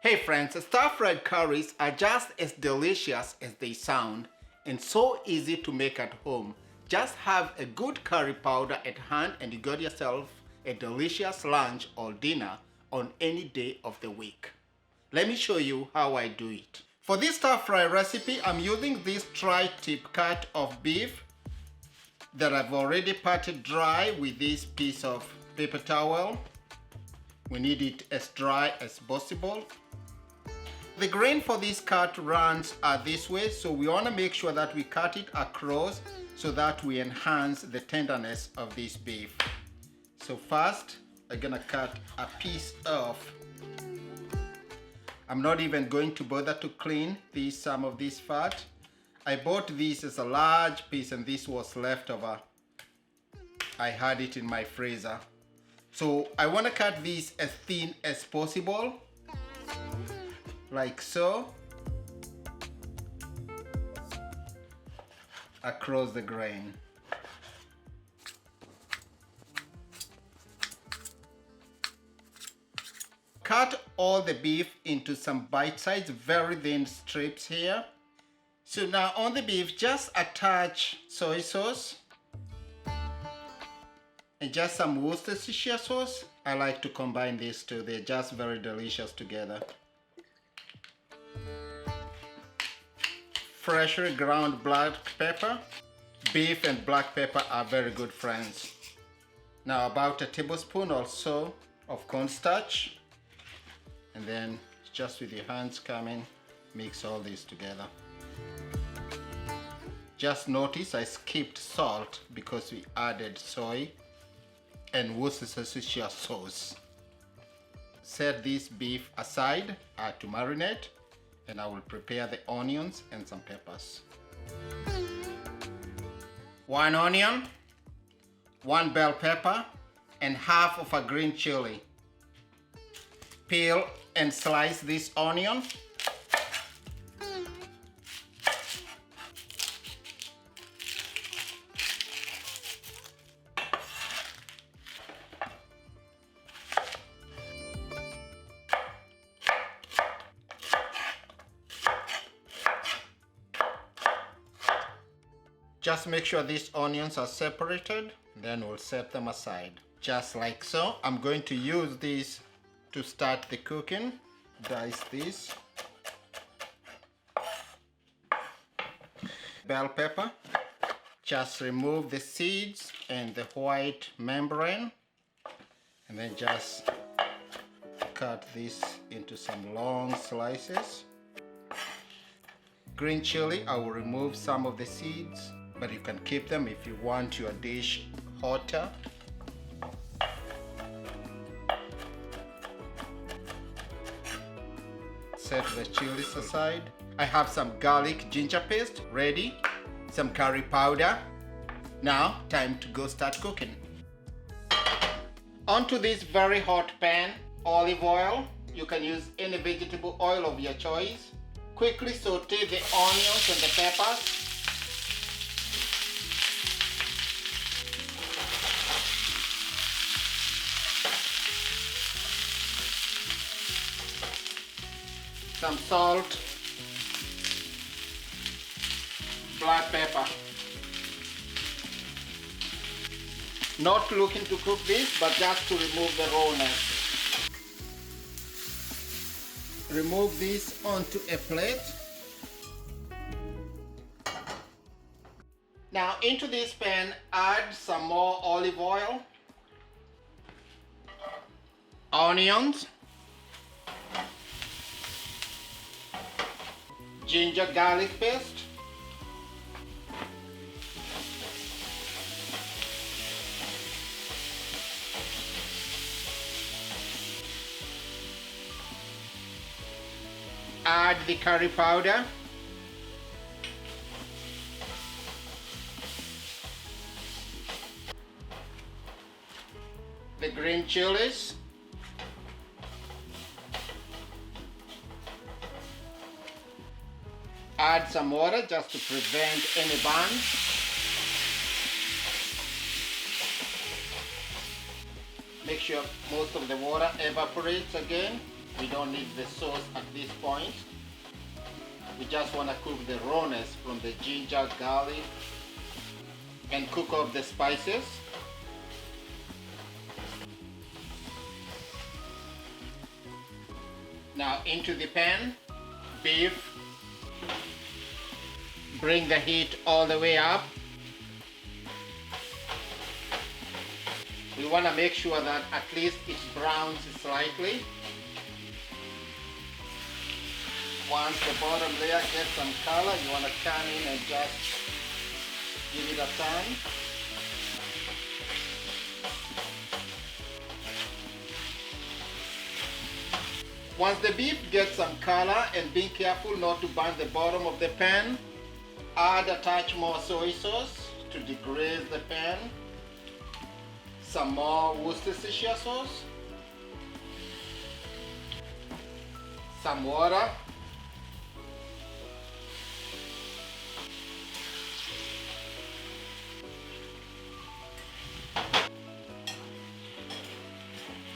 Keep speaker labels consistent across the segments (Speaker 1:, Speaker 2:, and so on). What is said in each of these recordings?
Speaker 1: Hey friends, stir-fried curries are just as delicious as they sound and so easy to make at home. Just have a good curry powder at hand and you got yourself a delicious lunch or dinner on any day of the week. Let me show you how I do it. For this stir-fry recipe, I'm using this tri-tip cut of beef that I've already patted dry with this piece of paper towel. We need it as dry as possible. The grain for this cut runs this way, so we want to make sure that we cut it across so that we enhance the tenderness of this beef. So first, I'm gonna cut a piece off. I'm not even going to bother to clean some of this fat. I bought this as a large piece and this was leftover. I had it in my freezer. So I want to cut this as thin as possible, like so, across the grain. Cut all the beef into some bite-sized, very thin strips here. So now on the beef, just attach soy sauce and just some Worcestershire sauce. I like to combine these two, they're just very delicious together. Freshly ground black pepper. Beef and black pepper are very good friends. Now about a tablespoon or so of cornstarch. And then just with your hands come in, mix all this together. Just notice I skipped salt because we added soy and Worcestershire sauce. Set this beef aside to marinate, and I will prepare the onions and some peppers. 1 onion, 1 bell pepper, and half of a green chili. Peel and slice this onion. Just make sure these onions are separated, then we'll set them aside. Just like so. I'm going to use this to start the cooking. Dice this. Bell pepper. Just remove the seeds and the white membrane, and then just cut this into some long slices. Green chili, I will remove some of the seeds, but you can keep them if you want your dish hotter. Set the chilies aside. I have some garlic ginger paste ready, some curry powder. Now, time to go start cooking. Onto this very hot pan, olive oil. You can use any vegetable oil of your choice. Quickly saute the onions and the peppers. Some salt, black pepper. Not looking to cook this, but just to remove the rawness. Remove this onto a plate. Now into this pan, add some more olive oil, onions, ginger garlic paste, add the curry powder, the green chilies, add some water just to prevent any burns. Make sure most of the water evaporates again. We don't need the sauce at this point. We just want to cook the rawness from the ginger, garlic, and cook up the spices. Now into the pan, beef. Bring the heat all the way up. We want to make sure that at least it browns slightly. Once the bottom layer gets some color, you want to come in and just give it a turn. Once the beef gets some color, and being careful not to burn the bottom of the pan, add a touch more soy sauce to deglaze the pan. Some more Worcestershire sauce. Some water.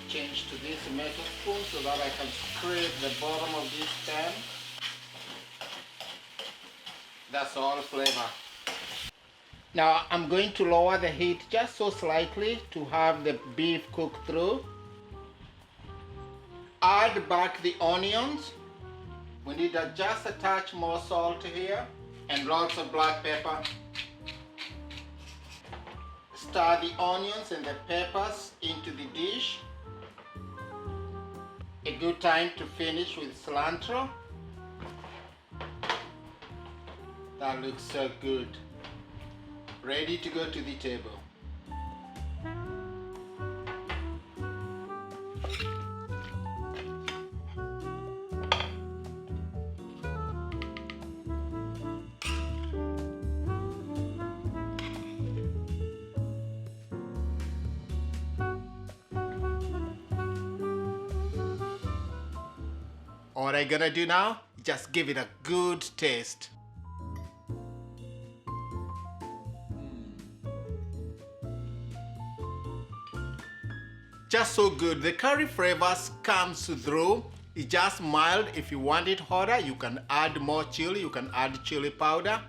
Speaker 1: Change to this metal spoon so that I can scrape the bottom of this pan. That's all flavor. Now I'm going to lower the heat just so slightly to have the beef cook through. Add back the onions. We need just a touch more salt here and lots of black pepper. Stir the onions and the peppers into the dish. A good time to finish with cilantro. That looks so good. Ready to go to the table. What I'm gonna do now, just give it a good taste. Just so good. The curry flavors comes through. It's just mild. If you want it hotter, you can add more chili. You can add chili powder.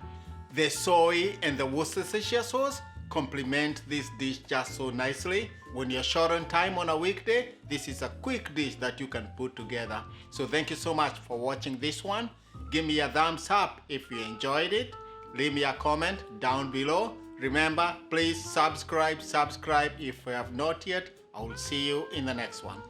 Speaker 1: The soy and the Worcestershire sauce complement this dish just so nicely. When you're short on time on a weekday, this is a quick dish that you can put together. So thank you so much for watching this one. Give me a thumbs up if you enjoyed it. Leave me a comment down below. Remember, please subscribe if you have not yet. I will see you in the next one.